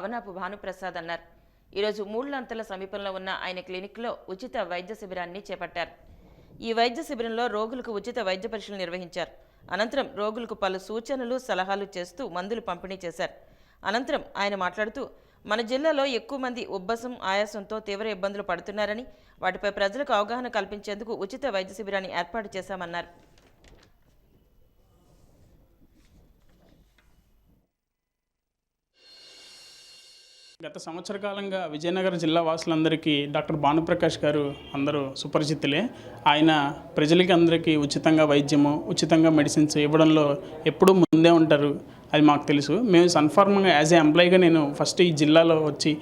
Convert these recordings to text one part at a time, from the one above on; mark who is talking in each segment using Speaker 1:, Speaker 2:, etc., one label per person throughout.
Speaker 1: పవనాపు భానుప్రసాద్ అన్నారు. ఈరోజు మూళ్లంతల సమీపంలో ఉన్న ఆయన క్లినిక్లో ఉచిత వైద్య శిబిరాన్ని చేపట్టారు. ఈ వైద్య శిబిరంలో రోగులకు ఉచిత వైద్య పరీక్షలు నిర్వహించారు. అనంతరం రోగులకు పలు సూచనలు, సలహాలు చేస్తూ మందులు పంపిణీ చేశారు. అనంతరం ఆయన మాట్లాడుతూ, మన జిల్లాలో ఎక్కువ మంది ఉబ్బసం, ఆయాసంతో తీవ్ర ఇబ్బందులు పడుతున్నారని, వాటిపై ప్రజలకు అవగాహన కల్పించేందుకు ఉచిత వైద్య శిబిరాన్ని ఏర్పాటు చేశామన్నారు.
Speaker 2: గత సంవత్సర కాలంగా విజయనగరం జిల్లా వాసులందరికీ డాక్టర్ భానుప్రకాష్ గారు అందరూ సుపరిచితులే. ఆయన ప్రజలకి అందరికీ ఉచితంగా వైద్యము, ఉచితంగా మెడిసిన్స్ ఇవ్వడంలో ఎప్పుడూ ముందే ఉంటారు. అది మాకు తెలుసు. మేము సన్ఫార్మ్గా యాజ్ ఏ ఎంప్లాయీగా నేను ఫస్ట్ ఈ జిల్లాలో వచ్చి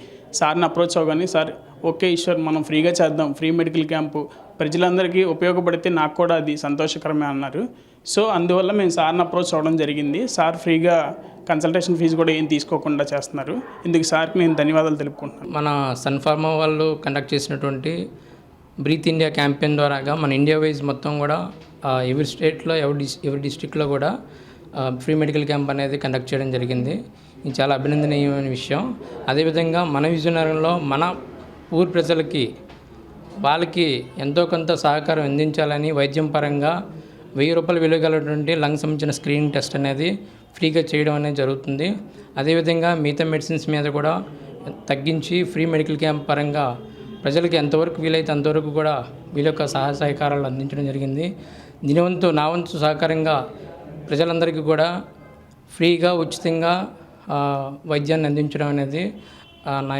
Speaker 2: సార్ని అప్రోచ్ అవ్వగానే, సార్ ఓకే ఈశ్వర్, మనం ఫ్రీగా చేద్దాం, ఫ్రీ మెడికల్ క్యాంపు ప్రజలందరికీ ఉపయోగపడితే నాకు కూడా అది సంతోషకరమే అన్నారు. సో అందువల్ల మేము సార్ని అప్రోచ్ అవ్వడం జరిగింది. సార్ ఫ్రీగా కన్సల్టేషన్ ఫీజు కూడా ఏం తీసుకోకుండా చేస్తున్నారు. ఇందుకు సార్కి నేను ధన్యవాదాలు తెలుపుకుంటున్నాను.
Speaker 3: మన సన్ఫార్మా వాళ్ళు కండక్ట్ చేసినటువంటి బ్రీత్ ఇండియా క్యాంపెయిన్ ద్వారాగా మన ఇండియా వైజ్ మొత్తం కూడా ఎవరి స్టేట్లో ఎవరి డిస్ట్రిక్ట్లో కూడా ఫ్రీ మెడికల్ క్యాంప్ అనేది కండక్ట్ చేయడం జరిగింది. ఇది చాలా అభినందనీయమైన విషయం. అదేవిధంగా మన విజయనగరంలో మన ఊరు ప్రజలకి వాళ్ళకి ఎంతో కొంత సహకారం అందించాలని వైద్యం పరంగా 1000 రూపాయలు విలువ గలటువంటి లంగ్ సంబంధించిన స్క్రీనింగ్ టెస్ట్ అనేది ఫ్రీగా చేయడం అనేది జరుగుతుంది. అదేవిధంగా మిగతా మెడిసిన్స్ మీద కూడా తగ్గించి ఫ్రీ మెడికల్ క్యాంప్ పరంగా ప్రజలకి ఎంతవరకు వీలైతే అంతవరకు కూడా వీళ్ళ యొక్క సహాయ సహకారాలు అందించడం జరిగింది. నా వంతు సహకారంగా ప్రజలందరికీ కూడా ఫ్రీగా ఉచితంగా వైద్యాన్ని అందించడం అనేది నా